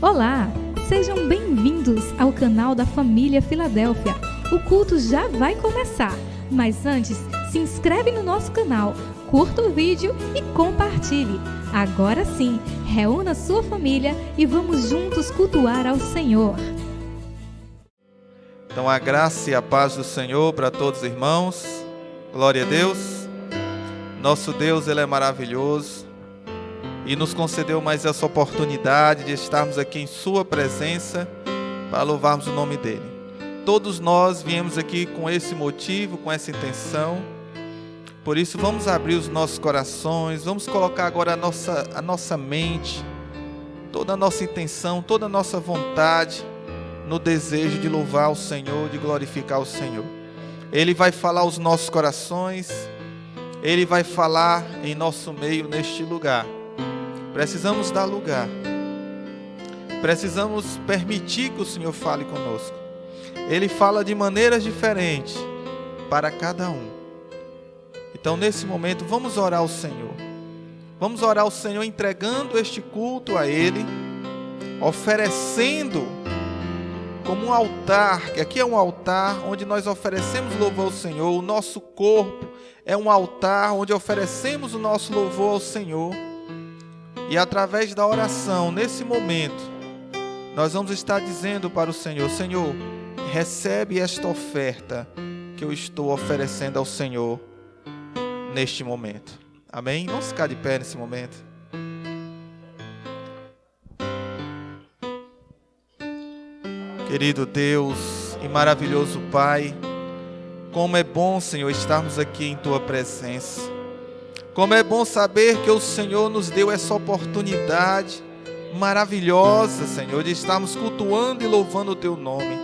Olá, sejam bem-vindos ao canal da Família Filadélfia. O culto já vai começar, mas antes, se inscreve no nosso canal, curta o vídeo e compartilhe. Agora sim, reúna sua família e vamos juntos cultuar ao Senhor. Então a graça e a paz do Senhor para todos os irmãos. Glória a Deus. Nosso Deus, Ele é maravilhoso e nos concedeu mais essa oportunidade de estarmos aqui em Sua presença para louvarmos o nome dEle. Todos nós viemos aqui com esse motivo, com essa intenção. Por isso vamos abrir os nossos corações, vamos colocar agora a nossa mente, toda a nossa intenção, toda a nossa vontade no desejo de louvar o Senhor, de glorificar o Senhor. Ele vai falar aos nossos corações, Ele vai falar em nosso meio neste lugar. Precisamos dar lugar, precisamos permitir que o Senhor fale conosco. Ele fala de maneiras diferentes para cada um. Então nesse momento vamos orar ao Senhor. Vamos orar ao Senhor entregando este culto a Ele, oferecendo como um altar, que aqui é um altar onde nós oferecemos louvor ao Senhor. O nosso corpo é um altar onde oferecemos o nosso louvor ao Senhor. E através da oração, nesse momento, nós vamos estar dizendo para o Senhor: Senhor, recebe esta oferta que eu estou oferecendo ao Senhor neste momento. Amém? Vamos ficar de pé nesse momento. Querido Deus e maravilhoso Pai, como é bom, Senhor, estarmos aqui em Tua presença. Como é bom saber que o Senhor nos deu essa oportunidade maravilhosa, Senhor, de estarmos cultuando e louvando o Teu nome.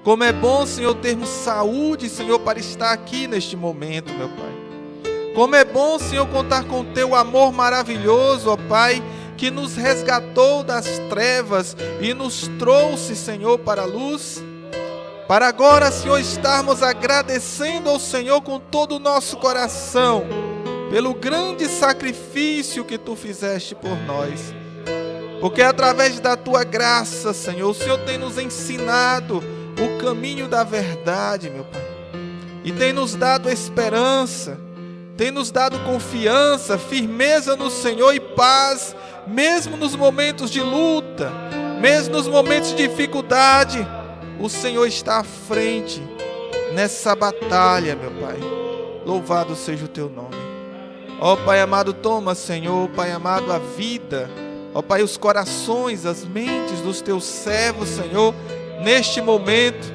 Como é bom, Senhor, termos saúde, Senhor, para estar aqui neste momento, meu Pai. Como é bom, Senhor, contar com o Teu amor maravilhoso, ó Pai, que nos resgatou das trevas e nos trouxe, Senhor, para a luz. Para agora, Senhor, estarmos agradecendo ao Senhor com todo o nosso coração pelo grande sacrifício que Tu fizeste por nós. Porque através da Tua graça, Senhor, o Senhor tem nos ensinado o caminho da verdade, meu Pai. E tem nos dado esperança, tem nos dado confiança, firmeza no Senhor e paz, mesmo nos momentos de luta, mesmo nos momentos de dificuldade. O Senhor está à frente nessa batalha, meu Pai. Louvado seja o Teu nome. Ó Pai amado, toma, Senhor, Pai amado, a vida, ó Pai, os corações, as mentes dos Teus servos, Senhor, neste momento,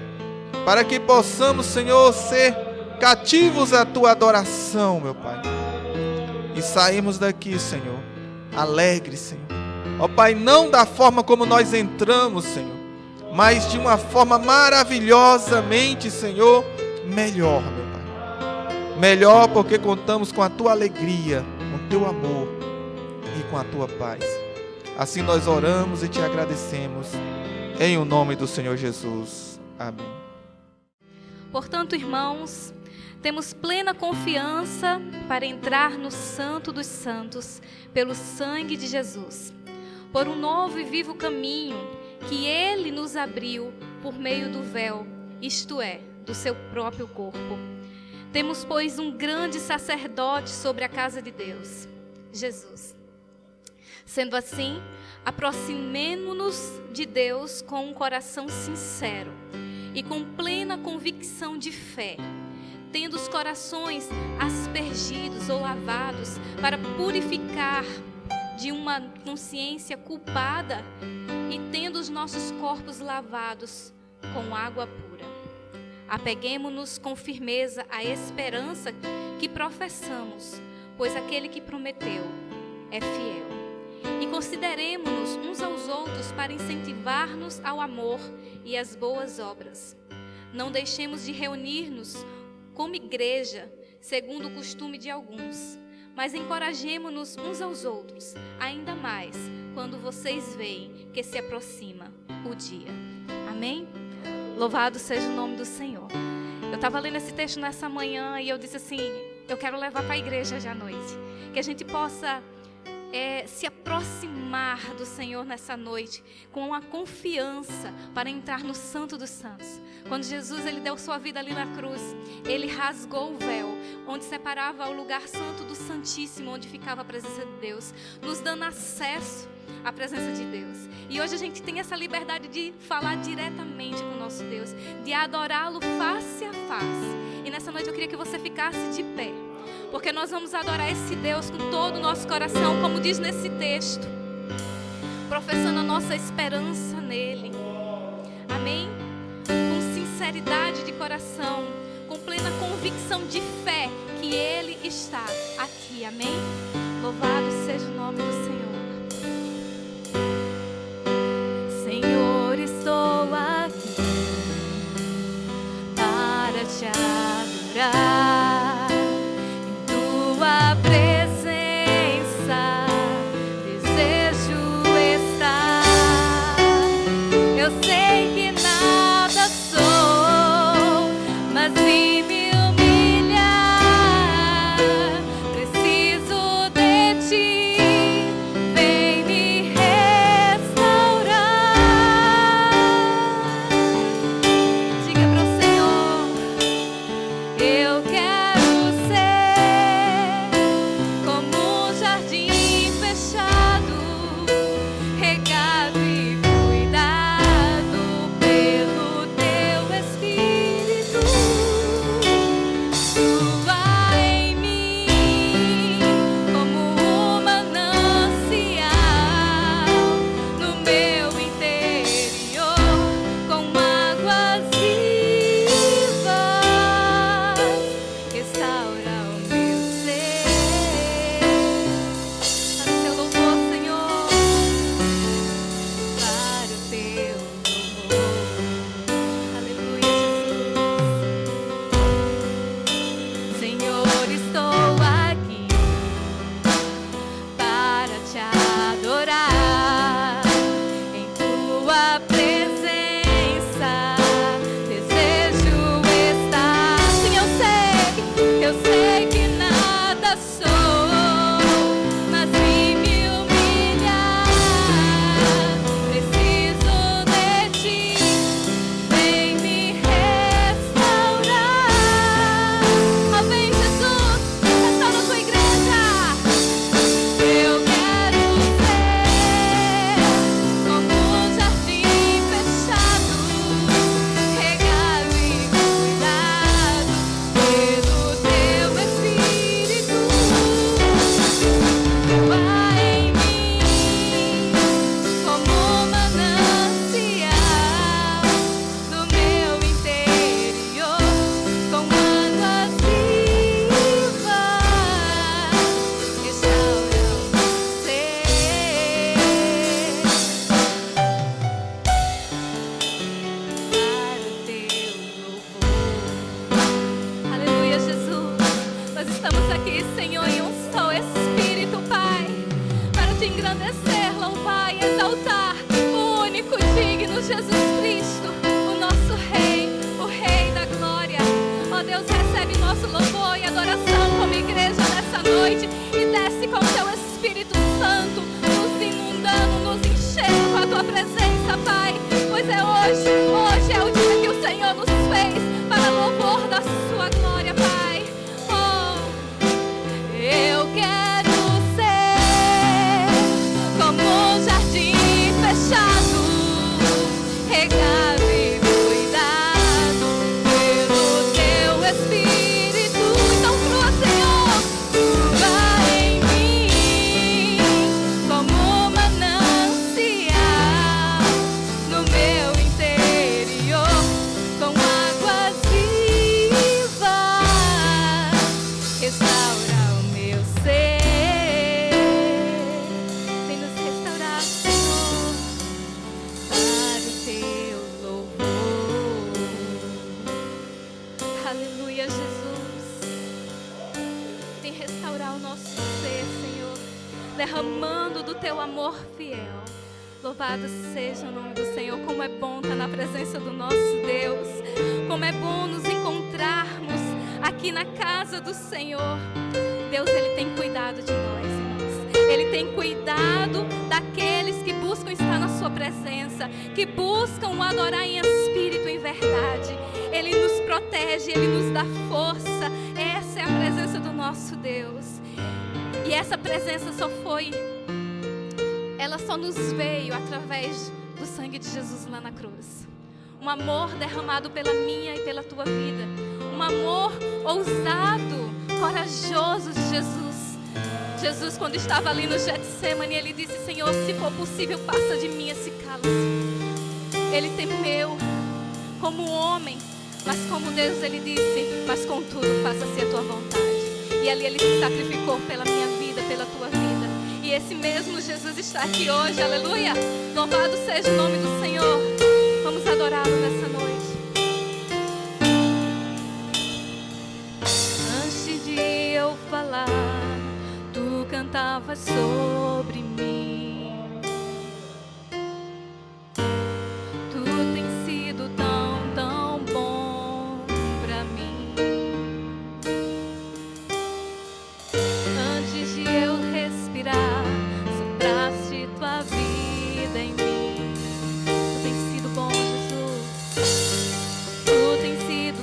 para que possamos, Senhor, ser cativos à Tua adoração, meu Pai, e sairmos daqui, Senhor, alegres, Senhor, ó Pai, não da forma como nós entramos, Senhor, mas de uma forma maravilhosamente, Senhor, melhor, meu Pai. Melhor porque contamos com a Tua alegria, com o Teu amor e com a Tua paz. Assim nós oramos e Te agradecemos, em o nome do Senhor Jesus. Amém. Portanto, irmãos, temos plena confiança para entrar no Santo dos Santos pelo sangue de Jesus, por um novo e vivo caminho que Ele nos abriu por meio do véu, isto é, do Seu próprio corpo. Temos, pois, um grande sacerdote sobre a casa de Deus, Jesus. Sendo assim, aproximemo-nos de Deus com um coração sincero e com plena convicção de fé, tendo os corações aspergidos ou lavados para purificar de uma consciência culpada e tendo os nossos corpos lavados com água pura. Apeguemo-nos com firmeza à esperança que professamos, pois aquele que prometeu é fiel. E consideremo-nos uns aos outros para incentivar-nos ao amor e às boas obras. Não deixemos de reunir-nos como igreja, segundo o costume de alguns, mas encorajemo-nos uns aos outros, ainda mais quando vocês veem que se aproxima o dia. Amém? Louvado seja o nome do Senhor. Eu estava lendo esse texto nessa manhã e eu disse assim, eu quero levar para a igreja hoje à noite. Que a gente possa se aproximar do Senhor nessa noite com a confiança para entrar no Santo dos Santos. Quando Jesus ele deu sua vida ali na cruz, ele rasgou o véu onde separava o lugar santo do Santíssimo, onde ficava a presença de Deus, nos dando acesso à presença de Deus. E hoje a gente tem essa liberdade de falar diretamente com o nosso Deus, de adorá-lo face a face. E nessa noite eu queria que você ficasse de pé, porque nós vamos adorar esse Deus com todo o nosso coração, como diz nesse texto, professando a nossa esperança nele. Amém? Com sinceridade de coração, com plena convicção de fé que ele está aqui. Amém? Louvado seja o nome do Senhor. Senhor, estou aqui para te adorar. derramando do teu amor fiel. Louvado seja o nome do Senhor. Como é bom estar na presença do nosso Deus. Como é bom nos encontrarmos aqui na casa do Senhor. Deus, Ele tem cuidado de nós, irmãos. Ele tem cuidado daqueles que buscam estar na sua presença, que buscam o adorar em espírito e em verdade. Ele nos protege, Ele nos dá força. Essa é a presença do nosso Deus. E essa presença ela só nos veio através do sangue de Jesus lá na cruz. Um amor derramado pela minha e pela tua vida. Um amor ousado, corajoso de Jesus. Jesus, quando estava ali no Getsemane, Ele disse: Senhor, se for possível, passa de mim esse cálice. Ele temeu como homem, mas como Deus, Ele disse: mas contudo, faça-se a tua vontade. E ali Ele se sacrificou pela minha vida, pela tua vida. E esse mesmo Jesus está aqui hoje, aleluia. Louvado seja o nome do Senhor. Vamos adorá-lo nessa noite. Antes de eu falar, tu cantavas sobre mim. Tu tens sido tão, tão bom pra mim. Antes de eu respirar, sopraste tua vida em mim. Tu tens sido bom, Jesus. Tu tens sido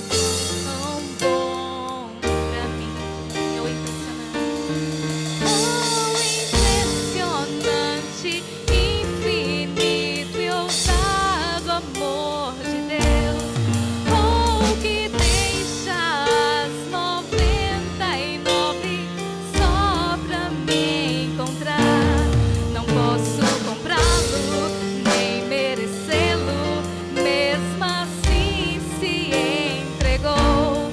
tão bom pra mim. Oh, impressionante, infinito e ousado amor de Deus. Oh, que deixa as 99 só pra me encontrar. Não posso comprá-lo, nem merecê-lo, mesmo assim se entregou.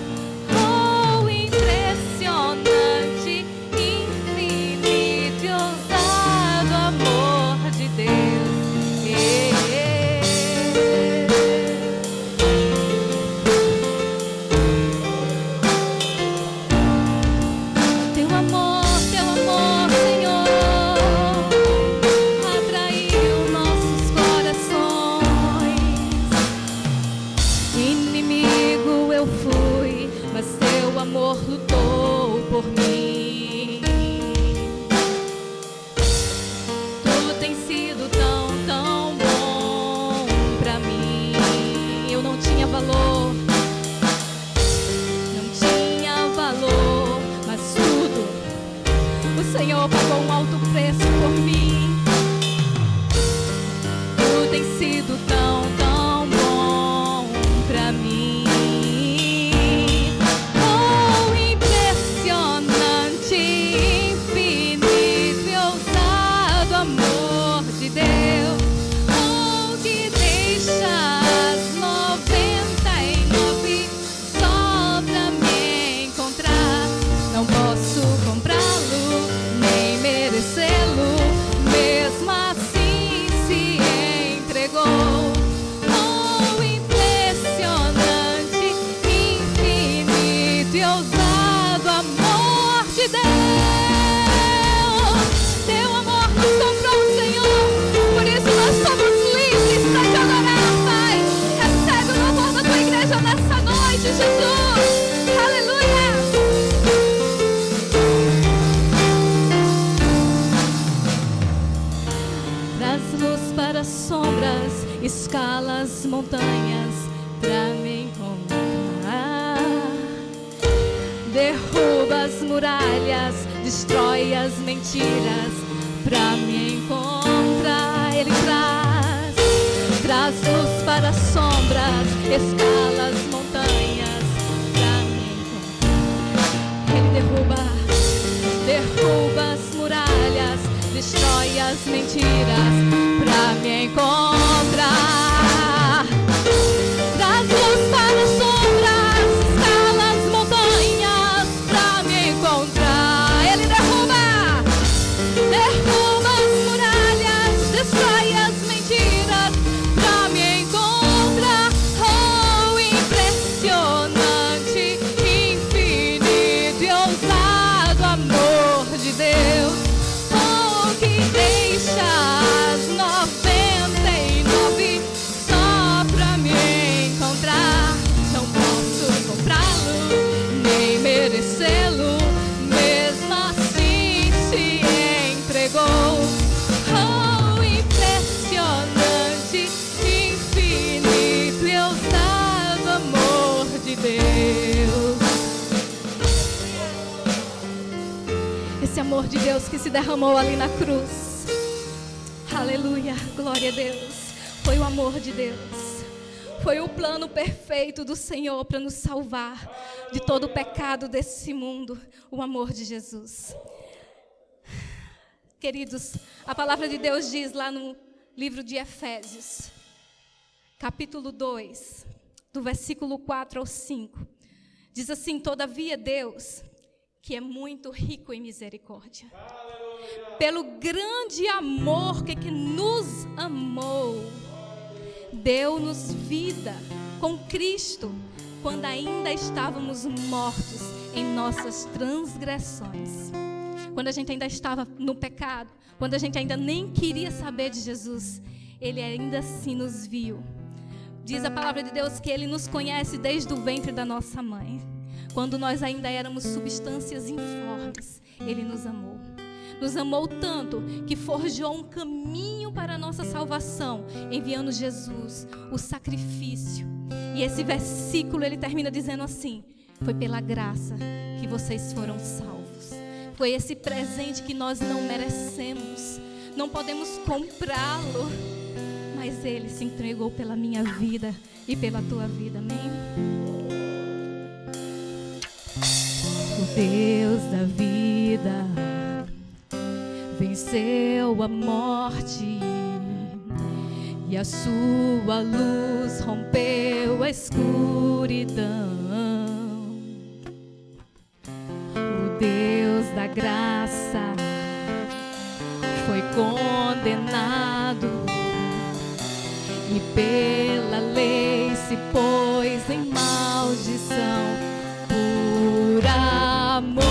Oh, impressionante, infinito e ousado amor de Deus. Teu amor, Senhor, atraiu nossos corações. Inimigo eu fui, mas teu amor lutou por mim. Tu tens sido tão, tão bom pra mim. Eu não tinha valor, mas tudo o Senhor pagou um alto preço por mim. Tu tens sido tão, tão bom pra mim. Oh, impressionante, infinito e ousado amor de Deus. Oh, que deixa as 99 só pra me encontrar. Não posso comprá-lo, nem merecê-lo, mesmo assim se entregou. Oh, impressionante, infinito e ousado amor de Deus. Teu amor nos comprou, Senhor, por isso nós somos livres para te adorar, Pai. Recebe o louvor da tua igreja nessa noite, Jesus. Aleluia. Traz luz para sombras, escalas montanhas pra me encontrar. Derruba as muralhas, destrói as mentiras pra me encontrar. Ele traz luz para sombras, escalas montanhas pra me encontrar. Ele derruba as muralhas, destrói as mentiras pra me encontrar. Traz luz para sombras, escala as montanhas pra me encontrar. Ele derruba as muralhas, destrói as mentiras pra me encontrar. Oh, impressionante. esse amor de Deus que se derramou ali na cruz. Aleluia, glória a Deus. Foi o amor de Deus. Foi o plano perfeito do Senhor para nos salvar de todo o pecado desse mundo. O amor de Jesus. Queridos, a palavra de Deus diz lá no livro de Efésios, capítulo 2, do versículo 4 ao 5. Diz assim: todavia Deus, que é muito rico em misericórdia, pelo grande amor que nos amou, deu-nos vida com Cristo, quando ainda estávamos mortos em nossas transgressões. Quando a gente ainda estava no pecado, quando a gente ainda nem queria saber de Jesus, Ele ainda assim nos viu. Diz a palavra de Deus que Ele nos conhece desde o ventre da nossa mãe. Quando nós ainda éramos substâncias informes, Ele nos amou. Nos amou tanto que forjou um caminho para a nossa salvação, enviando Jesus, o sacrifício. E esse versículo, ele termina dizendo assim: foi pela graça que vocês foram salvos. Foi esse presente que nós não merecemos, não podemos comprá-lo, mas Ele se entregou pela minha vida e pela tua vida, amém? O Deus da vida venceu a morte e a sua luz rompeu a escuridão. O Deus da graça foi condenado e pela lei se pôs em maldição por amor.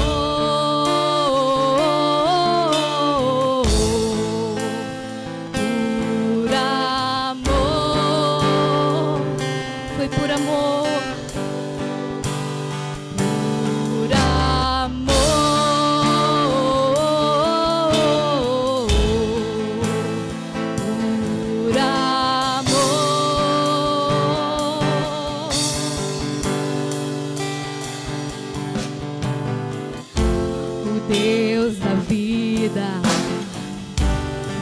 Por amor, foi por amor. Deus da vida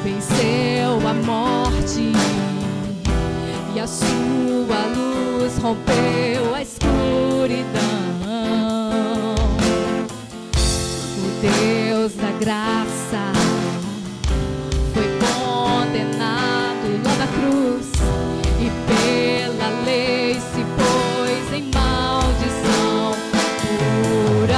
venceu a morte e a sua luz rompeu a escuridão. O Deus da graça foi condenado lá na cruz e pela lei se pôs em maldição por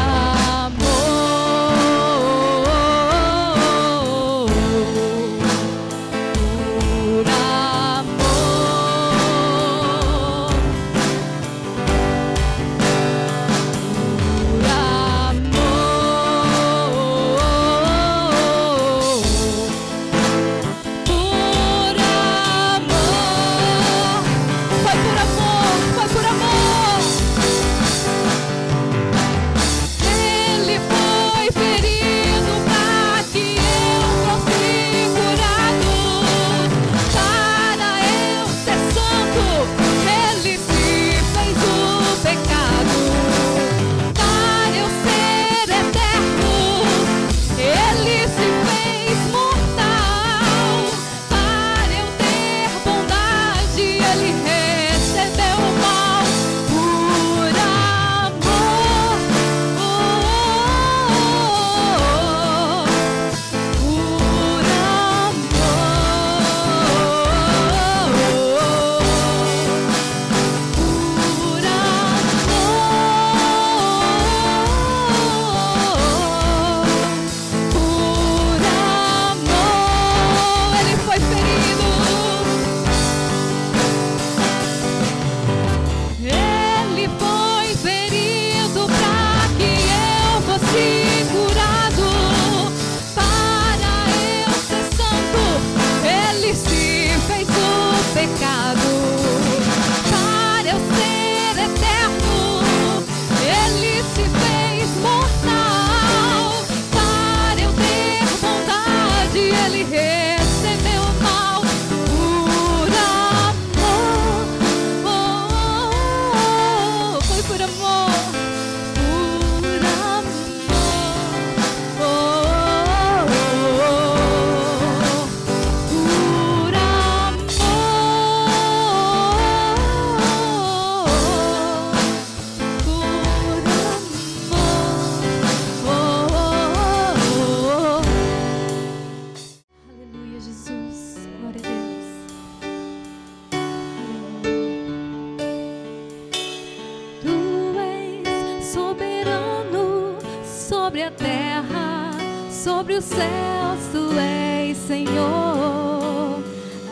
sobre a terra, sobre os céus, tu és Senhor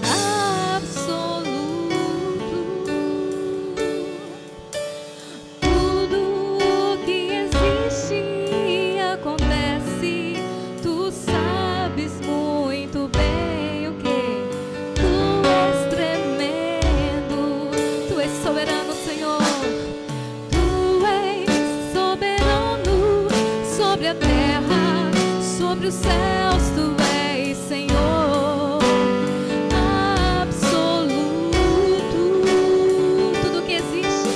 absoluto. Tudo que existe e acontece, tu sabes muito bem o que. Tu és tremendo, tu és soberano, Senhor. Tu és soberano sobre a terra, sobre os céus, tu és Senhor absoluto. Tudo que existe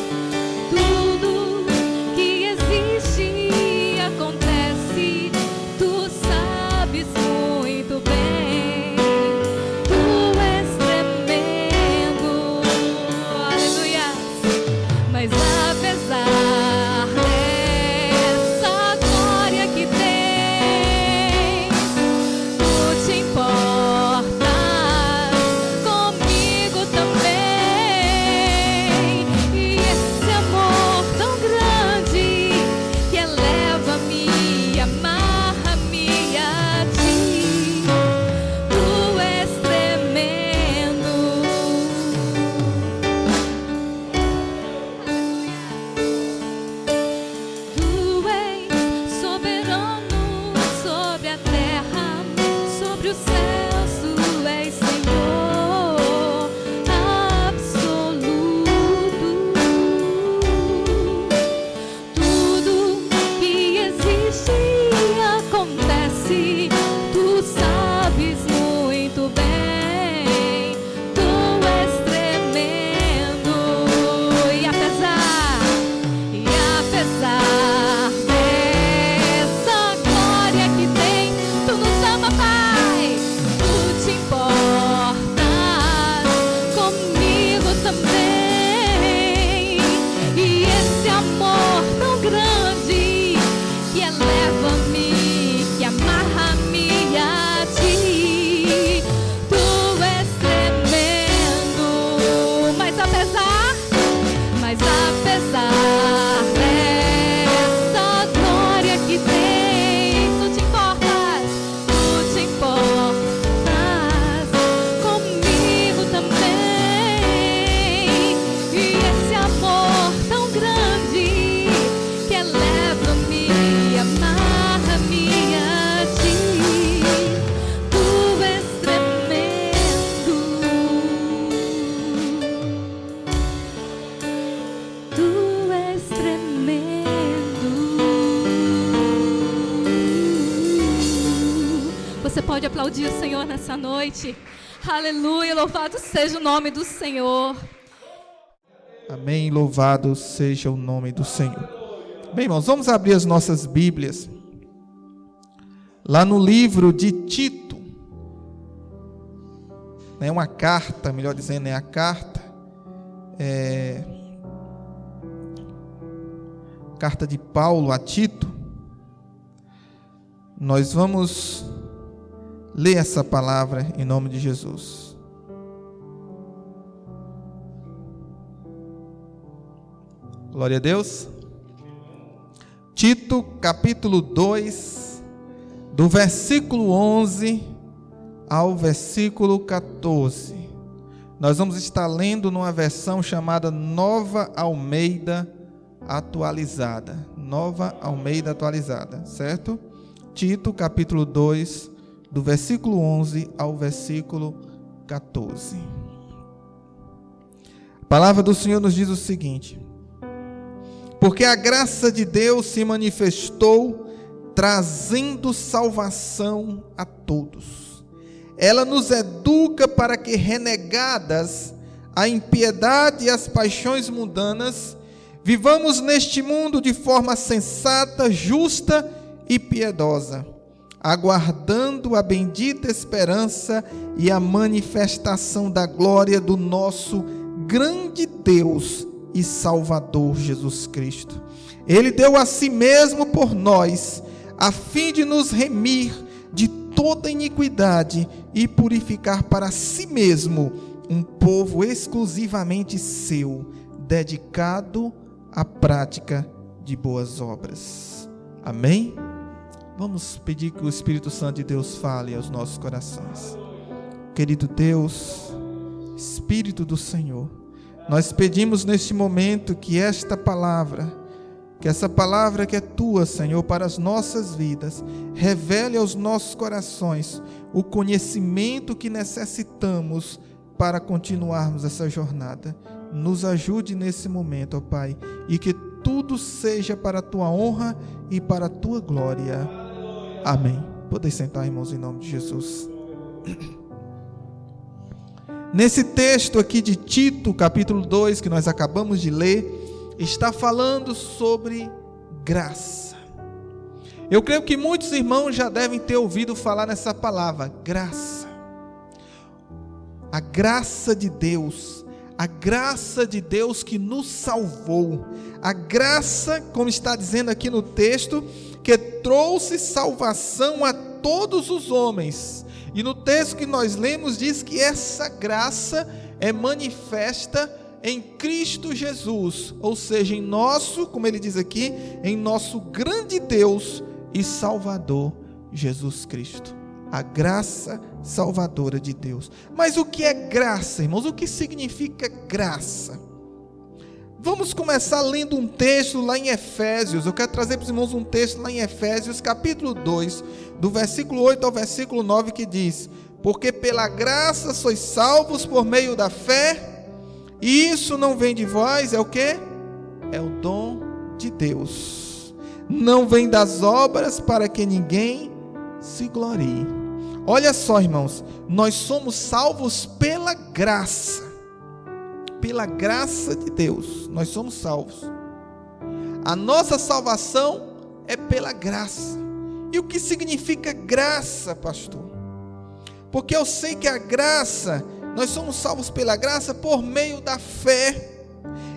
e acontece, tu sabes muito bem. Tu és tremendo, aleluia. Mas apesar dessa glória que tem, tu te importas comigo também. E esse amor tão grande que eleva-me, amarra-me a ti. Tu és tremendo. Tu és soberano sobre a terra, sobre os céus, tu és Senhor absoluto. Tudo que existe e acontece, tu sabes muito bem. Tu és tremendo. E apesar dessa glória que tem, tu nos ama, Pai. Tu te importas comigo também. E esse amor tão grande que eleva-me, que amarra-me a ti. Tu és tremendo. Mas apesar dessa glória que tem, tu te importas comigo também. E esse amor tão grande que eleva-me, amarra-me a ti. Tu és tremendo. Tu és tremendo. Você pode aplaudir o Senhor nessa noite. Aleluia, louvado seja o nome do Senhor. Amém, louvado seja o nome do Senhor. Bem, irmãos, vamos abrir as nossas Bíblias lá no livro de Tito. É uma carta, melhor dizendo, é a carta carta de Paulo a Tito. Nós vamos ler essa palavra em nome de Jesus. Glória a Deus. Tito, capítulo 2, do versículo 11 ao versículo 14. Nós vamos estar lendo numa versão chamada Nova Almeida Atualizada. Nova Almeida Atualizada, certo? Tito, capítulo 2, do versículo 11 ao versículo 14. A palavra do Senhor nos diz o seguinte: porque a graça de Deus se manifestou, trazendo salvação a todos. Ela nos educa para que, renegadas a impiedade e as paixões mundanas, vivamos neste mundo de forma sensata, justa e piedosa, aguardando a bendita esperança e a manifestação da glória do nosso grande Deus e Salvador Jesus Cristo. Ele deu a si mesmo por nós, a fim de nos remir de toda iniquidade e purificar para si mesmo um povo exclusivamente seu, dedicado à prática de boas obras. Amém? Vamos pedir que o Espírito Santo de Deus fale aos nossos corações. Querido Deus, Espírito do Senhor, nós pedimos neste momento que esta palavra, que essa palavra que é tua, Senhor, para as nossas vidas, revele aos nossos corações o conhecimento que necessitamos para continuarmos essa jornada. Nos ajude nesse momento, ó Pai, e que tudo seja para a tua honra e para a tua glória. Amém. Podeis sentar, irmãos, em nome de Jesus. Nesse texto aqui de Tito, capítulo 2, que nós acabamos de ler, está falando sobre graça. Eu creio que muitos irmãos já devem ter ouvido falar nessa palavra, graça. A graça de Deus, a graça de Deus que nos salvou, a graça, como está dizendo aqui no texto, que trouxe salvação a todos os homens. E no texto que nós lemos diz que essa graça é manifesta em Cristo Jesus, ou seja, em nosso, como ele diz aqui, em nosso grande Deus e Salvador, Jesus Cristo. A graça salvadora de Deus. Mas o que é graça, irmãos? O que significa graça? Vamos começar lendo um texto lá em Efésios. Eu quero trazer para os irmãos um texto lá em Efésios, capítulo 2, do versículo 8 ao versículo 9, que diz: porque pela graça sois salvos por meio da fé, e isso não vem de vós, é o quê? É o dom de Deus. Não vem das obras, para que ninguém se glorie. Olha só, irmãos, nós somos salvos pela graça. Pela graça de Deus, nós somos salvos. A nossa salvação é pela graça. E o que significa graça, pastor? Porque eu sei que a graça, nós somos salvos pela graça por meio da fé.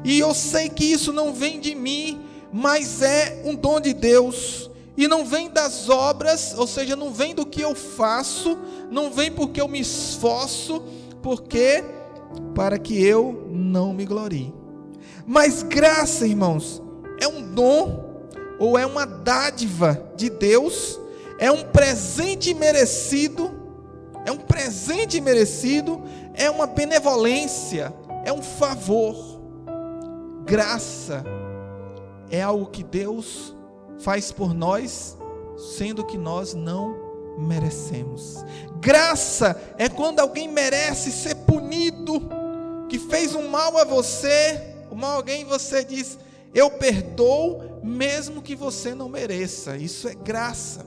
E eu sei que isso não vem de mim, mas é um dom de Deus. E não vem das obras, ou seja, não vem do que eu faço, não vem porque eu me esforço, porque para que eu não me glorie. Mas graça, irmãos, é um dom, ou é uma dádiva de Deus, é um presente merecido, é uma benevolência, é um favor. Graça é algo que Deus faz por nós, sendo que nós não merecemos. Graça é quando alguém merece ser punido, que fez um mal a você, alguém, você diz: eu perdoo, mesmo que você não mereça. Isso é graça.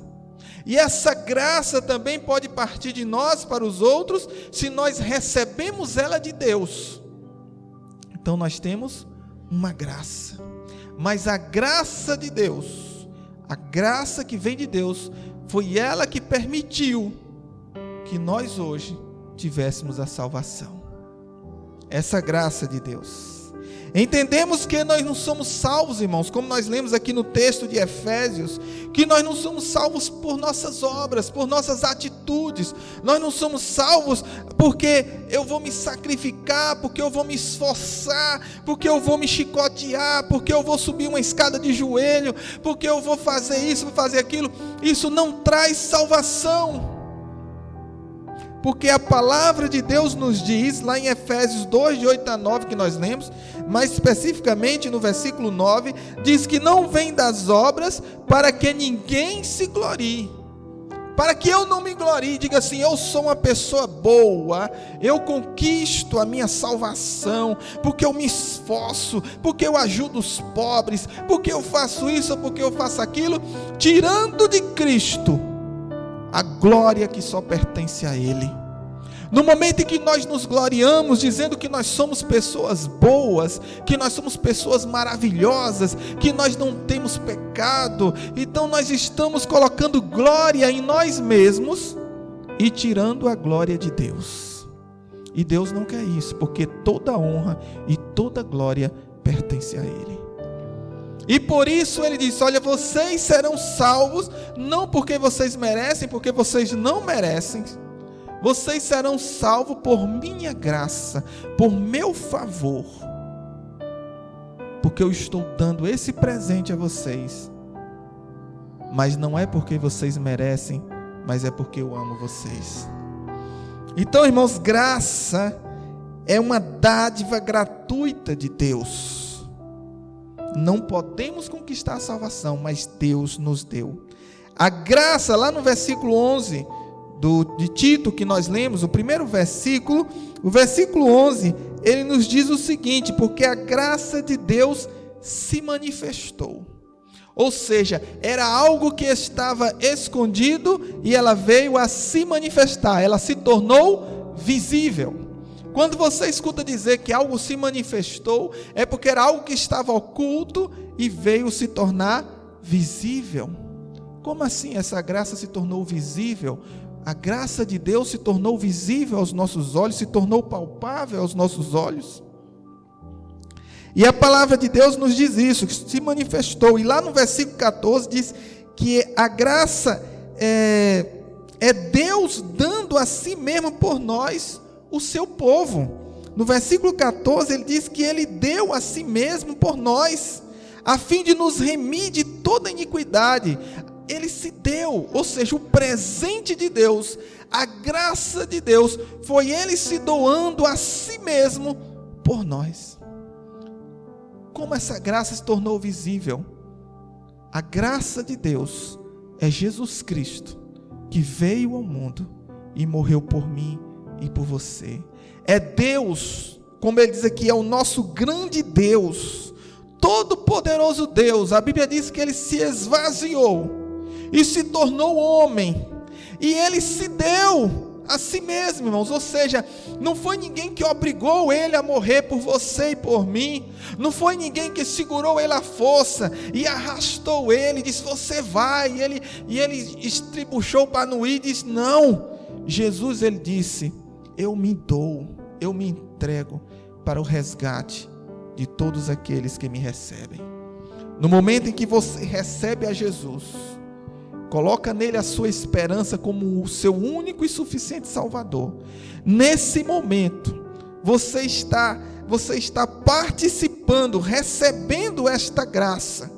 E essa graça também pode partir de nós para os outros, se nós recebemos ela de Deus. Então nós temos uma graça. Mas a graça de Deus, a graça que vem de Deus, foi ela que permitiu que nós hoje tivéssemos a salvação. Essa graça de Deus. Entendemos que nós não somos salvos, irmãos, como nós lemos aqui no texto de Efésios, que nós não somos salvos por nossas obras, por nossas atitudes. Nós não somos salvos porque eu vou me sacrificar, porque eu vou me esforçar, porque eu vou me chicotear, porque eu vou subir uma escada de joelho, porque eu vou fazer isso, vou fazer aquilo. Isso não traz salvação. Porque a palavra de Deus nos diz, lá em Efésios 2, de 8 a 9, que nós lemos, mais especificamente no versículo 9, diz que não vem das obras para que ninguém se glorie. Para que eu não me glorie, diga assim: eu sou uma pessoa boa, eu conquisto a minha salvação, porque eu me esforço, porque eu ajudo os pobres, porque eu faço isso, porque eu faço aquilo, tirando de Cristo a glória que só pertence a Ele. No momento em que nós nos gloriamos, dizendo que nós somos pessoas boas, que nós somos pessoas maravilhosas, que nós não temos pecado, então nós estamos colocando glória em nós mesmos e tirando a glória de Deus. E Deus não quer isso, porque toda honra e toda glória pertence a Ele. E por isso Ele diz: olha, vocês serão salvos, não porque vocês merecem, porque vocês não merecem. Vocês serão salvos por minha graça, por meu favor, porque eu estou dando esse presente a vocês, mas não é porque vocês merecem, mas é porque eu amo vocês. Então, irmãos, graça é uma dádiva gratuita de Deus. Não podemos conquistar a salvação, mas Deus nos deu. A graça, lá no versículo 11 de Tito, que nós lemos, o primeiro versículo, o versículo 11, ele nos diz o seguinte: porque a graça de Deus se manifestou. Ou seja, era algo que estava escondido e ela veio a se manifestar, ela se tornou visível. Quando você escuta dizer que algo se manifestou, é porque era algo que estava oculto e veio se tornar visível. Como assim essa graça se tornou visível? A graça de Deus se tornou visível aos nossos olhos, se tornou palpável aos nossos olhos. E a palavra de Deus nos diz isso, que se manifestou. E lá no versículo 14 diz que a graça é Deus dando a si mesmo por nós, o seu povo. No versículo 14 ele diz que ele deu a si mesmo por nós, a fim de nos remir de toda iniquidade. Ele se deu, ou seja, o presente de Deus, a graça de Deus, foi ele se doando a si mesmo por nós. Como essa graça se tornou visível? A graça de Deus é Jesus Cristo, que veio ao mundo e morreu por mim e por você. É Deus, como ele diz aqui, é o nosso grande Deus, todo-poderoso Deus. A Bíblia diz que ele se esvaziou e se tornou homem, e ele se deu a si mesmo, irmãos. Ou seja, não foi ninguém que obrigou ele a morrer por você e por mim, não foi ninguém que segurou ele à força e arrastou ele, disse você vai, e ele estribuchou para não ir, disse não. Jesus, ele disse, eu me dou, eu me entrego para o resgate de todos aqueles que me recebem. No momento em que você recebe a Jesus, coloca nele a sua esperança como o seu único e suficiente Salvador. Nesse momento, você está participando, recebendo esta graça,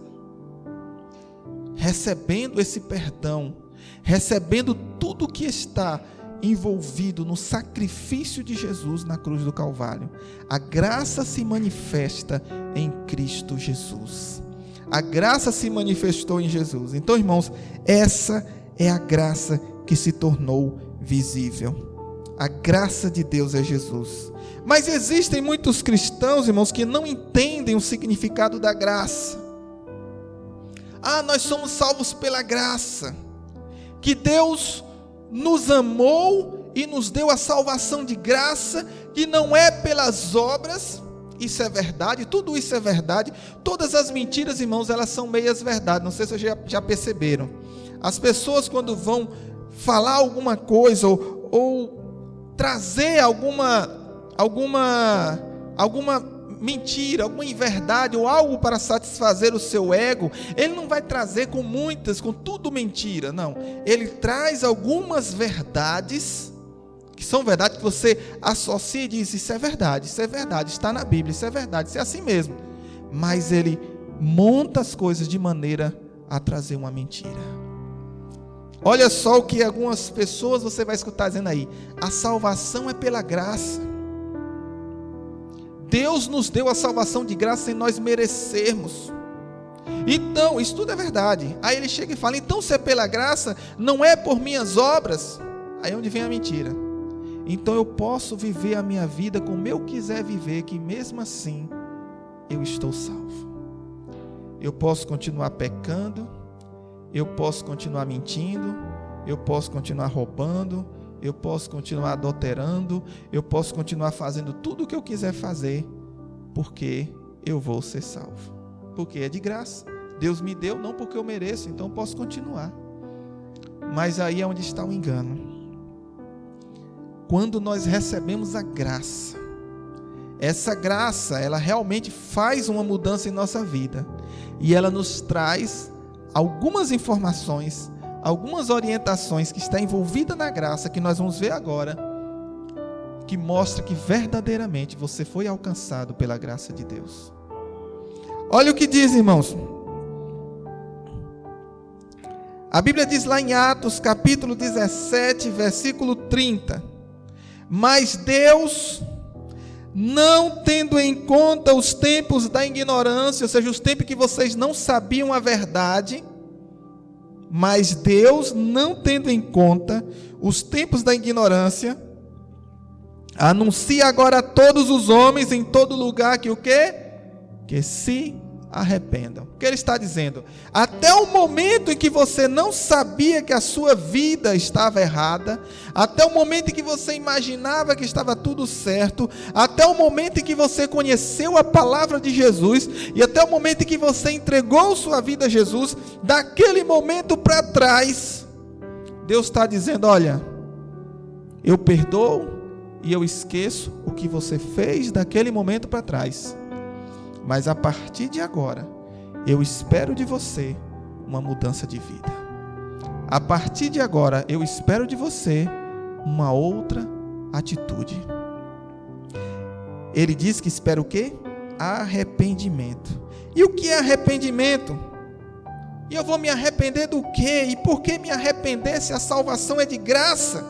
recebendo esse perdão, recebendo tudo que está envolvido no sacrifício de Jesus na cruz do Calvário. A graça se manifesta em Cristo Jesus. A graça se manifestou em Jesus. Então, irmãos, essa é a graça que se tornou visível. A graça de Deus é Jesus. Mas existem muitos cristãos, irmãos, que não entendem o significado da graça. Nós somos salvos pela graça. Que Deus nos amou e nos deu a salvação de graça, que não é pelas obras. Isso é verdade, tudo isso é verdade. Todas as mentiras, irmãos, elas são meias verdades. Não sei se vocês já perceberam. As pessoas, quando vão falar alguma coisa ou trazer alguma mentira, alguma inverdade ou algo para satisfazer o seu ego, ele não vai trazer com tudo mentira, não. Ele traz algumas verdades que são verdades que você associa e diz, isso é verdade, está na Bíblia, isso é verdade, isso é assim mesmo. Mas ele monta as coisas de maneira a trazer uma mentira. Olha só o que algumas pessoas você vai escutar dizendo aí: a salvação é pela graça. Deus nos deu a salvação de graça sem nós merecermos. Então, isso tudo é verdade. Aí ele chega e fala, então se é pela graça, não é por minhas obras. Aí é onde vem a mentira. Então eu posso viver a minha vida como eu quiser viver, que mesmo assim eu estou salvo. Eu posso continuar pecando, eu posso continuar mentindo, eu posso continuar roubando, eu posso continuar adulterando, eu posso continuar fazendo tudo o que eu quiser fazer, porque eu vou ser salvo. Porque é de graça. Deus me deu, não porque eu mereço, então eu posso continuar. Mas aí é onde está o engano. Quando nós recebemos a graça, essa graça, ela realmente faz uma mudança em nossa vida. E ela nos traz algumas informações, algumas orientações que está envolvida na graça, que nós vamos ver agora, que mostra que verdadeiramente você foi alcançado pela graça de Deus. Olha o que diz, irmãos. A Bíblia diz lá em Atos, capítulo 17, versículo 30. Mas Deus, não tendo em conta os tempos da ignorância, ou seja, os tempos que vocês não sabiam a verdade, mas Deus, não tendo em conta os tempos da ignorância, anuncia agora a todos os homens em todo lugar que o quê? Que se arrependam. O que ele está dizendo? Até o momento em que você não sabia que a sua vida estava errada, até o momento em que você imaginava que estava tudo certo, até o momento em que você conheceu a palavra de Jesus, e até o momento em que você entregou sua vida a Jesus, daquele momento para trás, Deus está dizendo: olha, eu perdoo e eu esqueço o que você fez daquele momento para trás. Mas a partir de agora, eu espero de você uma mudança de vida. A partir de agora, eu espero de você uma outra atitude. Ele diz que espera o quê? Arrependimento. E o que é arrependimento? E eu vou me arrepender do quê? E por que me arrepender se a salvação é de graça?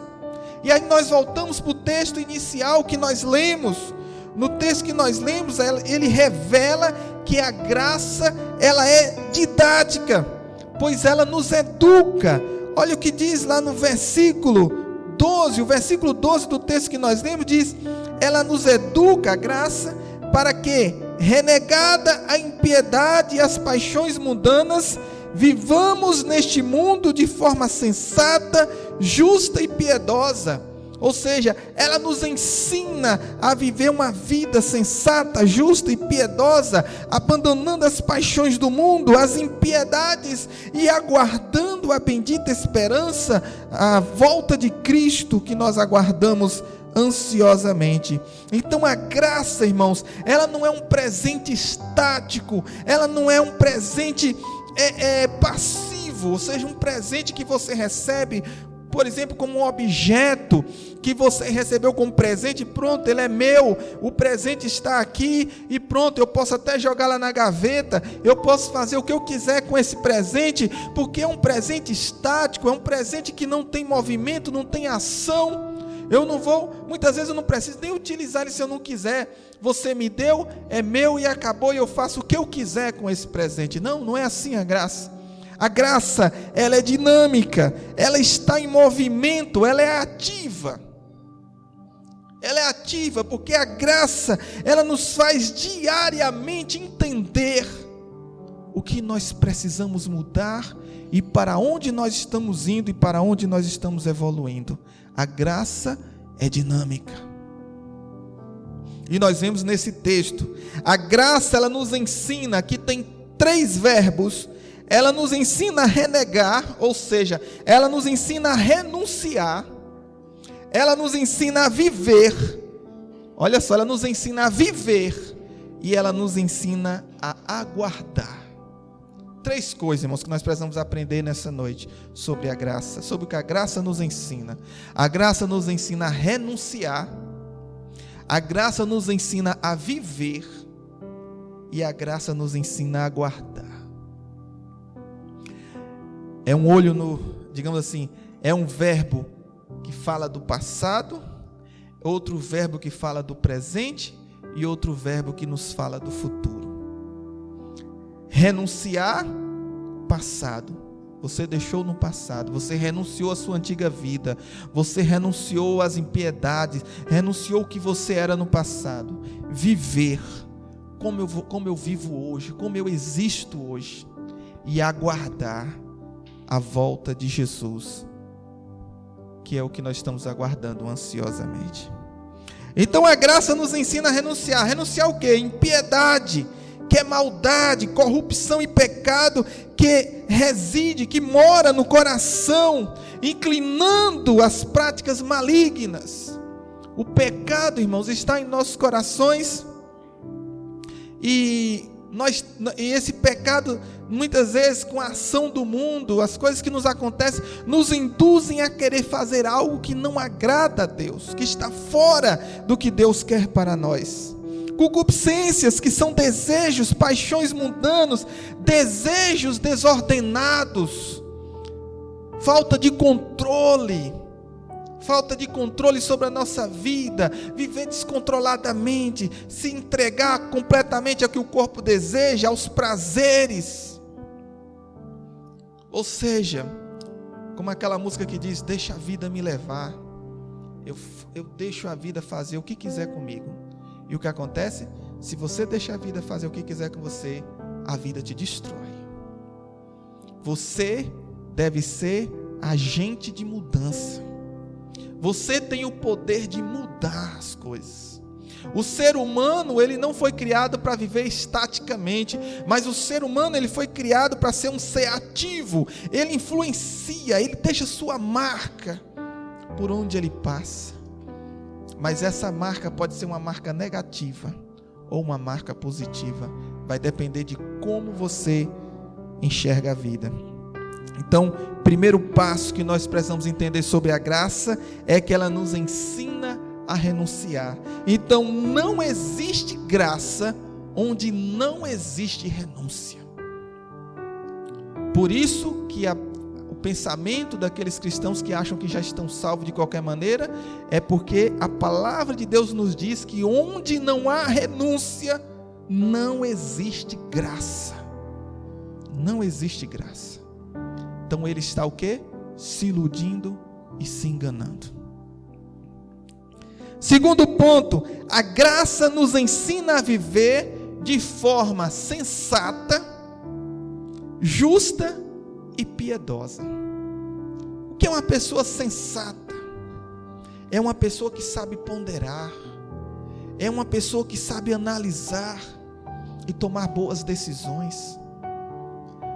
E aí nós voltamos para o texto inicial que nós lemos. No texto que nós lemos, ele revela que a graça, ela é didática, pois ela nos educa. Olha o que diz lá no versículo 12, o versículo 12 do texto que nós lemos diz: ela nos educa, a graça, para que, renegada a impiedade e as paixões mundanas, vivamos neste mundo de forma sensata, justa e piedosa. Ou seja, ela nos ensina a viver uma vida sensata, justa e piedosa, abandonando as paixões do mundo, as impiedades e aguardando a bendita esperança, a volta de Cristo que nós aguardamos ansiosamente. Então a graça, irmãos, ela não é um presente estático, ela não é um presente passivo, ou seja, um presente que você recebe, por exemplo, como um objeto que você recebeu como presente, pronto, ele é meu, o presente está aqui e pronto, eu posso até jogar lá na gaveta, eu posso fazer o que eu quiser com esse presente, porque é um presente estático, é um presente que não tem movimento, não tem ação. Eu não vou, muitas vezes eu não preciso nem utilizar ele se eu não quiser. Você me deu, é meu e acabou, e eu faço o que eu quiser com esse presente. Não, não é assim a graça. A graça, ela é dinâmica, ela está em movimento, ela é ativa. Ela é ativa porque a graça, ela nos faz diariamente entender o que nós precisamos mudar e para onde nós estamos indo e para onde nós estamos evoluindo. A graça é dinâmica. E nós vemos nesse texto, a graça, ela nos ensina, que tem 3 verbos. Ela nos ensina a renegar, ou seja, ela nos ensina a renunciar, ela nos ensina a viver, olha só, ela nos ensina a viver, e ela nos ensina a aguardar. 3 coisas, irmãos, que nós precisamos aprender nessa noite sobre a graça, sobre o que a graça nos ensina. A graça nos ensina a renunciar, a graça nos ensina a viver, e a graça nos ensina a aguardar. É um olho no, digamos assim, é um verbo que fala do passado, outro verbo que fala do presente e outro verbo que nos fala do futuro. Renunciar, passado. Você deixou no passado, você renunciou à sua antiga vida, você renunciou às impiedades, renunciou o que você era no passado. Viver, como eu vivo hoje, como eu existo hoje, e aguardar a volta de Jesus, que é o que nós estamos aguardando ansiosamente. Então a graça nos ensina a renunciar. Renunciar o quê? Impiedade, que é maldade, corrupção e pecado, que reside, que mora no coração, inclinando as práticas malignas. O pecado, irmãos, está em nossos corações, e esse pecado, muitas vezes, com a ação do mundo, as coisas que nos acontecem, nos induzem a querer fazer algo que não agrada a Deus, que está fora do que Deus quer para nós. Concupiscências, que são desejos, paixões mundanos, desejos desordenados, falta de controle sobre a nossa vida, viver descontroladamente, se entregar completamente ao que o corpo deseja, aos prazeres. Ou seja, como aquela música que diz: deixa a vida me levar, eu deixo a vida fazer o que quiser comigo. E o que acontece? Se você deixa a vida fazer o que quiser com você, a vida te destrói. Você deve ser agente de mudança. Você tem o poder de mudar as coisas. O ser humano, ele não foi criado para viver estaticamente, mas o ser humano, ele foi criado para ser um ser ativo. Ele influencia, ele deixa sua marca por onde ele passa. Mas essa marca pode ser uma marca negativa ou uma marca positiva. Vai depender de como você enxerga a vida. Então, primeiro passo que nós precisamos entender sobre a graça é que ela nos ensina a renunciar. Então, não existe graça onde não existe renúncia. Por isso que o pensamento daqueles cristãos que acham que já estão salvos de qualquer maneira é porque a palavra de Deus nos diz que onde não há renúncia, não existe graça. Não existe graça. Então ele está o quê? Se iludindo e se enganando. Segundo ponto, a graça nos ensina a viver de forma sensata, justa e piedosa. O que é uma pessoa sensata? É uma pessoa que sabe ponderar, é uma pessoa que sabe analisar e tomar boas decisões.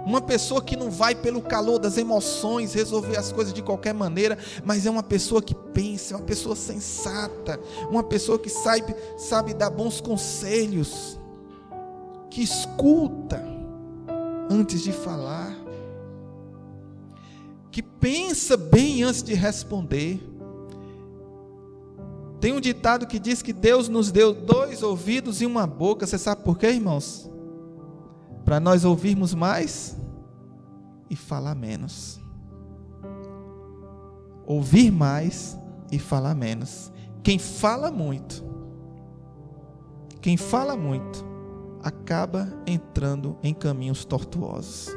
Uma pessoa que não vai pelo calor das emoções resolver as coisas de qualquer maneira, mas é uma pessoa que pensa, é uma pessoa sensata, uma pessoa que sabe dar bons conselhos, que escuta antes de falar, que pensa bem antes de responder. Tem um ditado que diz que Deus nos deu 2 ouvidos e uma boca. Você sabe por quê, irmãos? Para nós ouvirmos mais e falar menos. Ouvir mais e falar menos. Quem fala muito, acaba entrando em caminhos tortuosos,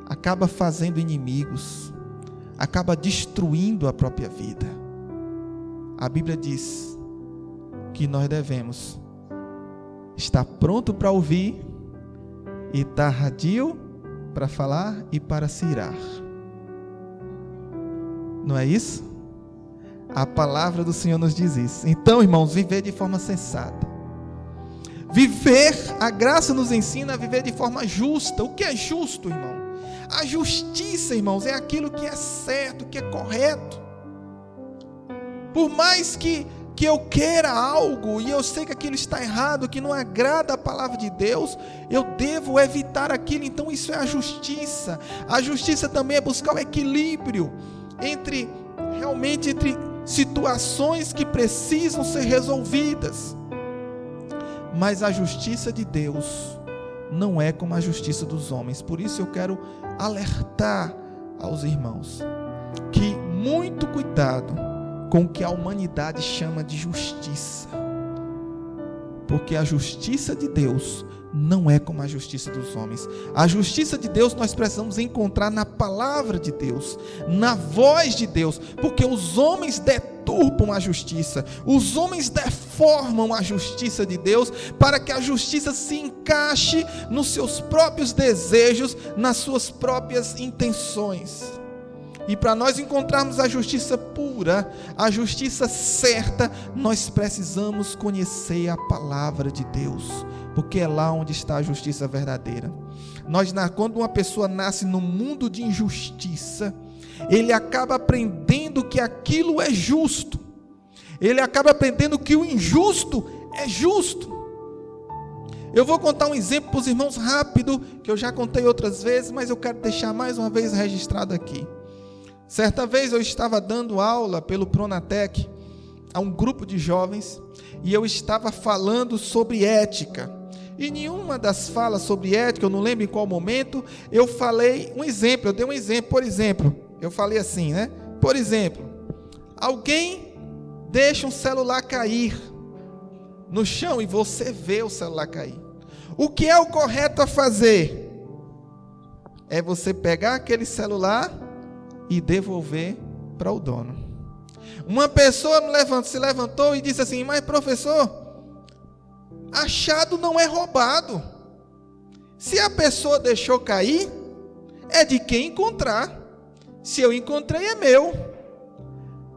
acaba fazendo inimigos, acaba destruindo a própria vida. A Bíblia diz que nós devemos estar pronto para ouvir e estar tardio para falar e para se irar. Não é isso? A palavra do Senhor nos diz isso. Então, irmãos, viver de forma sensata. A graça nos ensina a viver de forma justa. O que é justo, irmão? A justiça, irmãos, é aquilo que é certo, que é correto. Por mais que eu queira algo e eu sei que aquilo está errado, que não agrada a palavra de Deus, eu devo evitar aquilo. Então isso é a justiça. A justiça também é buscar o equilíbrio entre situações que precisam ser resolvidas. Mas a justiça de Deus não é como a justiça dos homens. Por isso eu quero alertar aos irmãos que muito cuidado com o que a humanidade chama de justiça, porque a justiça de Deus não é como a justiça dos homens. A justiça de Deus nós precisamos encontrar na palavra de Deus, na voz de Deus, porque os homens deturpam a justiça, os homens deformam a justiça de Deus, para que a justiça se encaixe nos seus próprios desejos, nas suas próprias intenções. E para nós encontrarmos a justiça pura, a justiça certa, nós precisamos conhecer a palavra de Deus, porque é lá onde está a justiça verdadeira. Quando uma pessoa nasce no mundo de injustiça, ele acaba aprendendo que aquilo é justo, ele acaba aprendendo que o injusto é justo. Eu vou contar um exemplo para os irmãos rápido, que eu já contei outras vezes, mas eu quero deixar mais uma vez registrado aqui. Certa vez eu estava dando aula pelo Pronatec a um grupo de jovens e eu estava falando sobre ética. E nenhuma das falas sobre ética, eu não lembro em qual momento, eu dei um exemplo. Por exemplo, Eu falei assim, né? Por exemplo, alguém deixa um celular cair no chão e você vê o celular cair. O que é o correto a fazer? É você pegar aquele celular e devolver para o dono. Uma pessoa se levantou e disse assim: mas professor, achado não é roubado. Se a pessoa deixou cair, é de quem encontrar. Se eu encontrei, é meu.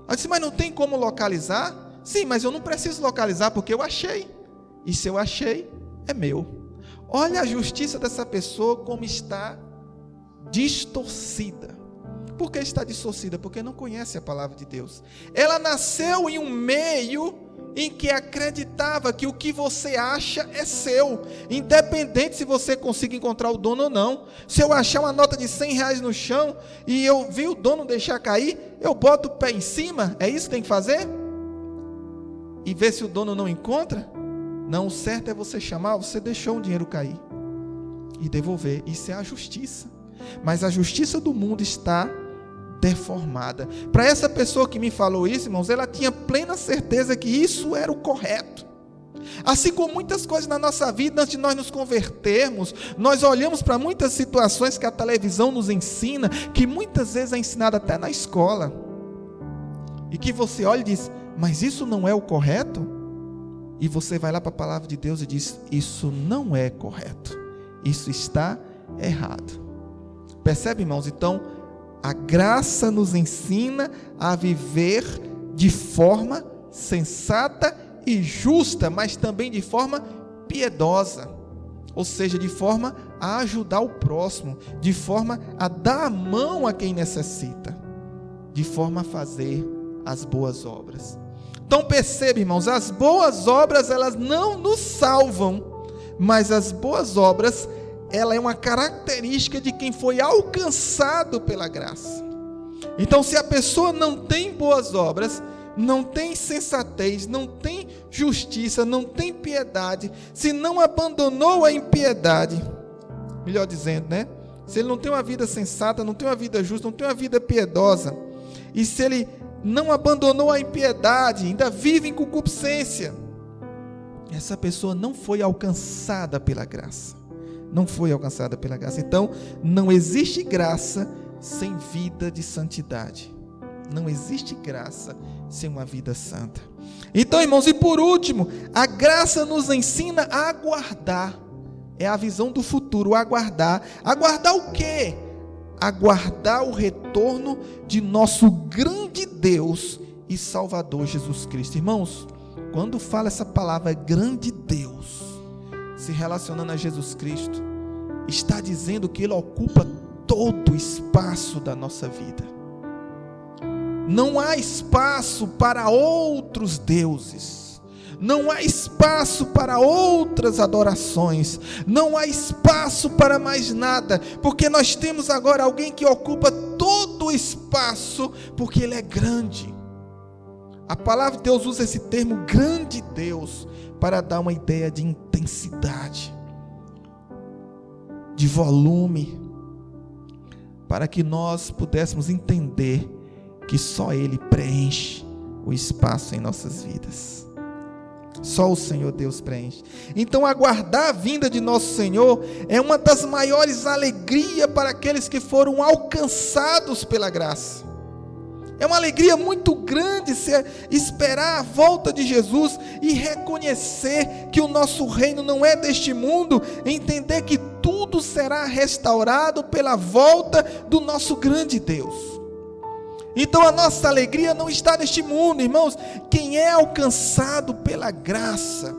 Eu disse: mas não tem como localizar? Sim, mas eu não preciso localizar porque eu achei. E se eu achei, é meu. Olha a justiça dessa pessoa como está distorcida. Por que está distorcida? Porque não conhece a palavra de Deus. Ela nasceu em um meio em que acreditava que o que você acha é seu, independente se você consiga encontrar o dono ou não. Se eu achar uma nota de R$100 no chão e eu vi o dono deixar cair, eu boto o pé em cima, é isso que tem que fazer? E ver se o dono não encontra? Não, o certo é você chamar: você deixou o dinheiro cair, e devolver. Isso é a justiça. Mas a justiça do mundo está deformada. Para essa pessoa que me falou isso, irmãos, ela tinha plena certeza que isso era o correto. Assim como muitas coisas na nossa vida, antes de nós nos convertermos, nós olhamos para muitas situações que a televisão nos ensina, que muitas vezes é ensinada até na escola, e que você olha e diz: mas isso não é o correto? E você vai lá para a palavra de Deus e diz: isso não é correto, isso está errado. Percebe, irmãos? Então, a graça nos ensina a viver de forma sensata e justa, mas também de forma piedosa. Ou seja, de forma a ajudar o próximo, de forma a dar a mão a quem necessita, de forma a fazer as boas obras. Então percebe, irmãos, as boas obras, elas não nos salvam, mas as boas obras, ela é uma característica de quem foi alcançado pela graça. Então, se a pessoa não tem boas obras, não tem sensatez, não tem justiça, não tem piedade, se não abandonou a impiedade, melhor dizendo, né? Se ele não tem uma vida sensata, não tem uma vida justa, não tem uma vida piedosa, e se ele não abandonou a impiedade, ainda vive em concupiscência, essa pessoa não foi alcançada pela graça. Não foi alcançada pela graça. Então, não existe graça sem vida de santidade. Não existe graça sem uma vida santa. Então, irmãos, e por último, a graça nos ensina a aguardar. É a visão do futuro, aguardar. Aguardar o quê? Aguardar o retorno de nosso grande Deus e Salvador Jesus Cristo. Irmãos, quando fala essa palavra grande Deus, se relacionando a Jesus Cristo, está dizendo que Ele ocupa todo o espaço da nossa vida. Não há espaço para outros deuses, não há espaço para outras adorações, não há espaço para mais nada, porque nós temos agora alguém que ocupa todo o espaço, porque Ele é grande. A palavra de Deus usa esse termo grande Deus para dar uma ideia de intensidade, de volume, para que nós pudéssemos entender que só Ele preenche o espaço em nossas vidas. Só o Senhor Deus preenche. Então, aguardar a vinda de nosso Senhor é uma das maiores alegrias para aqueles que foram alcançados pela graça. É uma alegria muito grande esperar a volta de Jesus e reconhecer que o nosso reino não é deste mundo, entender que tudo será restaurado pela volta do nosso grande Deus. Então a nossa alegria não está neste mundo, irmãos. Quem é alcançado pela graça,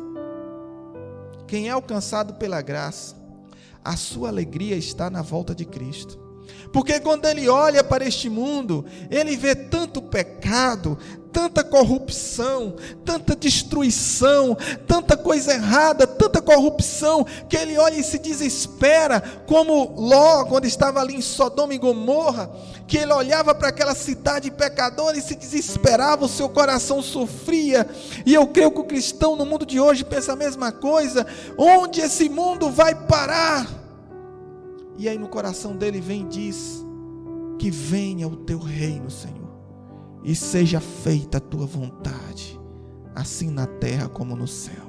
a sua alegria está na volta de Cristo. Porque quando ele olha para este mundo, ele vê tanto pecado, tanta corrupção, tanta destruição, tanta coisa errada, tanta corrupção, que ele olha e se desespera, como Ló, quando estava ali em Sodoma e Gomorra, que ele olhava para aquela cidade pecadora e se desesperava, o seu coração sofria. E eu creio que o cristão no mundo de hoje pensa a mesma coisa: onde esse mundo vai parar? E aí no coração dele vem e diz: que venha o teu reino, Senhor, e seja feita a tua vontade, assim na terra como no céu.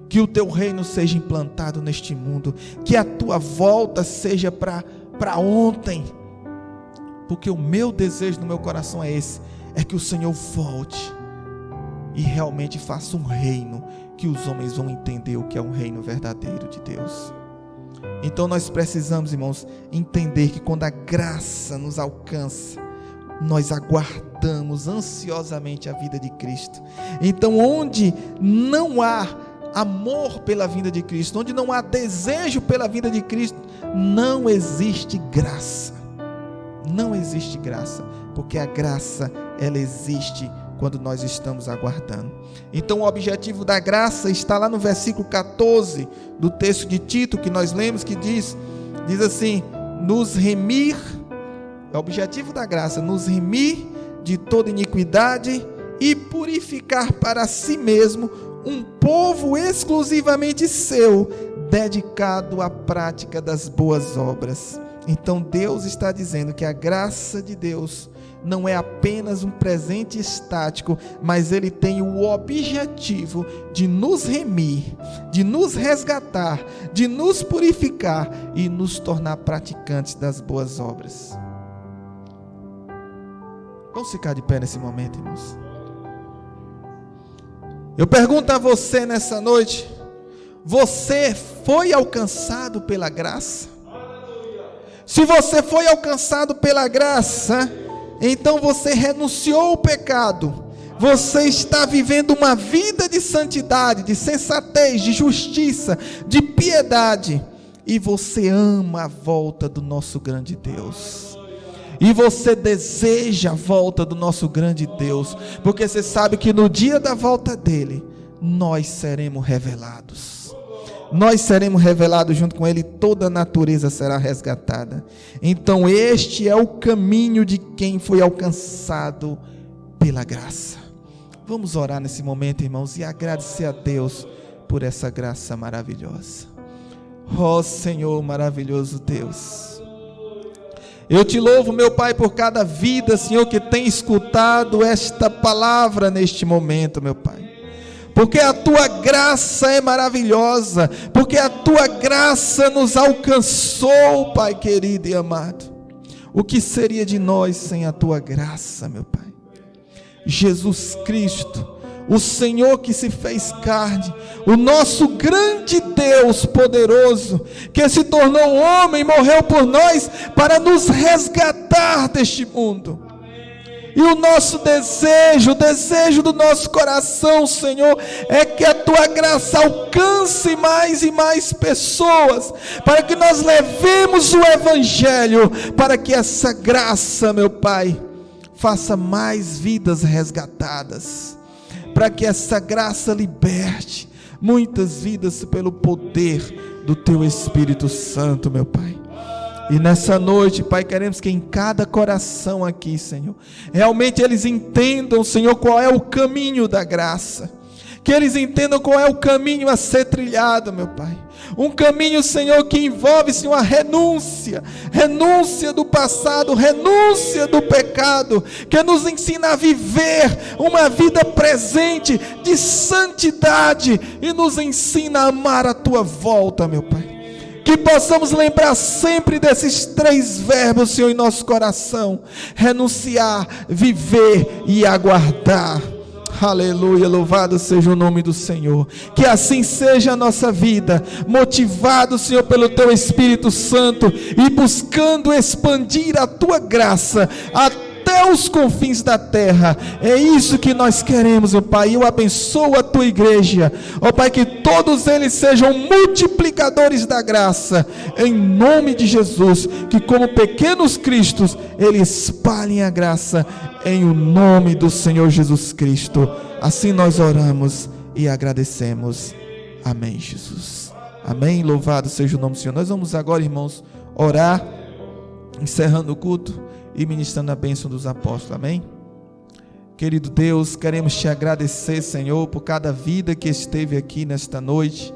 Que o teu reino seja implantado neste mundo, que a tua volta seja para ontem, porque o meu desejo no meu coração é esse, é que o Senhor volte e realmente faça um reino, que os homens vão entender o que é um reino verdadeiro de Deus. Então nós precisamos, irmãos, entender que quando a graça nos alcança, nós aguardamos ansiosamente a vida de Cristo. Então onde não há amor pela vinda de Cristo, onde não há desejo pela vinda de Cristo, não existe graça. Não existe graça, porque a graça, ela existe quando nós estamos aguardando. Então o objetivo da graça está lá no versículo 14 do texto de Tito, que nós lemos, que diz assim: nos remir, é o objetivo da graça, nos remir de toda iniquidade e purificar para si mesmo um povo exclusivamente seu, dedicado à prática das boas obras. Então Deus está dizendo que a graça de Deus não é apenas um presente estático, mas ele tem o objetivo de nos remir, de nos resgatar, de nos purificar e nos tornar praticantes das boas obras. Vamos ficar de pé nesse momento, irmãos. Eu pergunto a você nessa noite: você foi alcançado pela graça? Se você foi alcançado pela graça, então você renunciou ao pecado, você está vivendo uma vida de santidade, de sensatez, de justiça, de piedade, e você ama a volta do nosso grande Deus, e você deseja a volta do nosso grande Deus, porque você sabe que no dia da volta dele, nós seremos revelados. Nós seremos revelados junto com ele, toda a natureza será resgatada. Então este é o caminho de quem foi alcançado pela graça. Vamos orar nesse momento, irmãos, e agradecer a Deus por essa graça maravilhosa. Ó Senhor maravilhoso Deus, eu te louvo, meu Pai, por cada vida, Senhor, que tem escutado esta palavra neste momento, meu Pai. Porque a tua graça é maravilhosa, porque a tua graça nos alcançou, Pai querido e amado. O que seria de nós sem a tua graça, meu Pai? Jesus Cristo, o Senhor que se fez carne, o nosso grande Deus poderoso, que se tornou homem, morreu por nós para nos resgatar deste mundo. E o nosso desejo, o desejo do nosso coração, Senhor, é que a tua graça alcance mais e mais pessoas, para que nós levemos o Evangelho, para que essa graça, meu Pai, faça mais vidas resgatadas, para que essa graça liberte muitas vidas pelo poder do teu Espírito Santo, meu Pai. E nessa noite, Pai, queremos que em cada coração aqui, Senhor, realmente eles entendam, Senhor, qual é o caminho da graça. Que eles entendam qual é o caminho a ser trilhado, meu Pai. Um caminho, Senhor, que envolve, Senhor, a renúncia do passado, renúncia do pecado, que nos ensina a viver uma vida presente de santidade e nos ensina a amar a tua volta, meu Pai. Que possamos lembrar sempre desses 3 verbos, Senhor, em nosso coração: renunciar, viver e aguardar. Aleluia, louvado seja o nome do Senhor. Que assim seja a nossa vida, motivado, Senhor, pelo teu Espírito Santo e buscando expandir a tua graça até os confins da terra. É isso que nós queremos, ó Pai. Eu abençoo a tua igreja, ó Pai, que todos eles sejam multiplicadores da graça, em nome de Jesus. Que como pequenos cristos eles espalhem a graça em o nome do Senhor Jesus Cristo. Assim nós oramos e agradecemos. Amém, Jesus. Amém, louvado seja o nome do Senhor. Nós vamos agora, irmãos, orar, encerrando o culto e ministrando a bênção dos apóstolos. Amém? Querido Deus, queremos te agradecer, Senhor, por cada vida que esteve aqui nesta noite.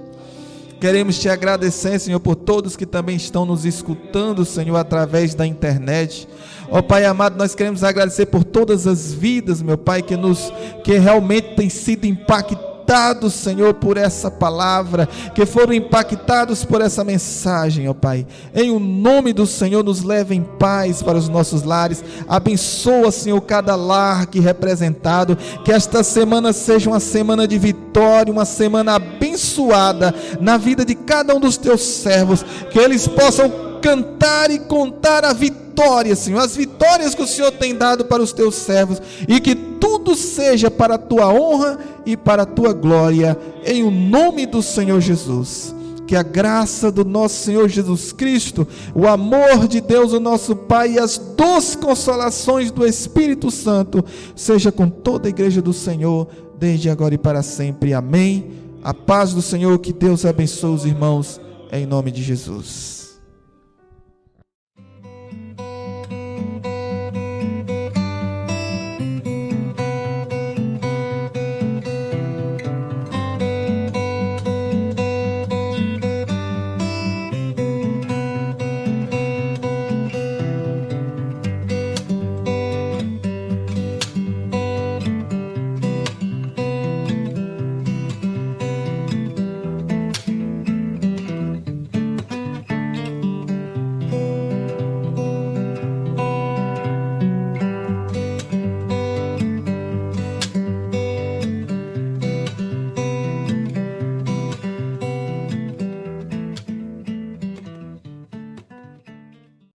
Queremos te agradecer, Senhor, por todos que também estão nos escutando, Senhor, através da internet. Ó Pai amado, nós queremos agradecer por todas as vidas, meu Pai, que realmente têm sido impactados, Senhor, por essa palavra, que foram impactados por essa mensagem, ó Pai. Em o nome do Senhor, nos leva em paz para os nossos lares. Abençoa, Senhor, cada lar aqui representado. Que esta semana seja uma semana de vitória, uma semana abençoada na vida de cada um dos teus servos. Que eles possam cantar e contar a vitória, Senhor, as vitórias que o Senhor tem dado para os teus servos, e que tudo seja para a tua honra e para a tua glória, em o nome do Senhor Jesus. Que a graça do nosso Senhor Jesus Cristo, o amor de Deus, o nosso Pai, e as doces consolações do Espírito Santo seja com toda a igreja do Senhor, desde agora e para sempre. Amém. A paz do Senhor, que Deus abençoe os irmãos, em nome de Jesus.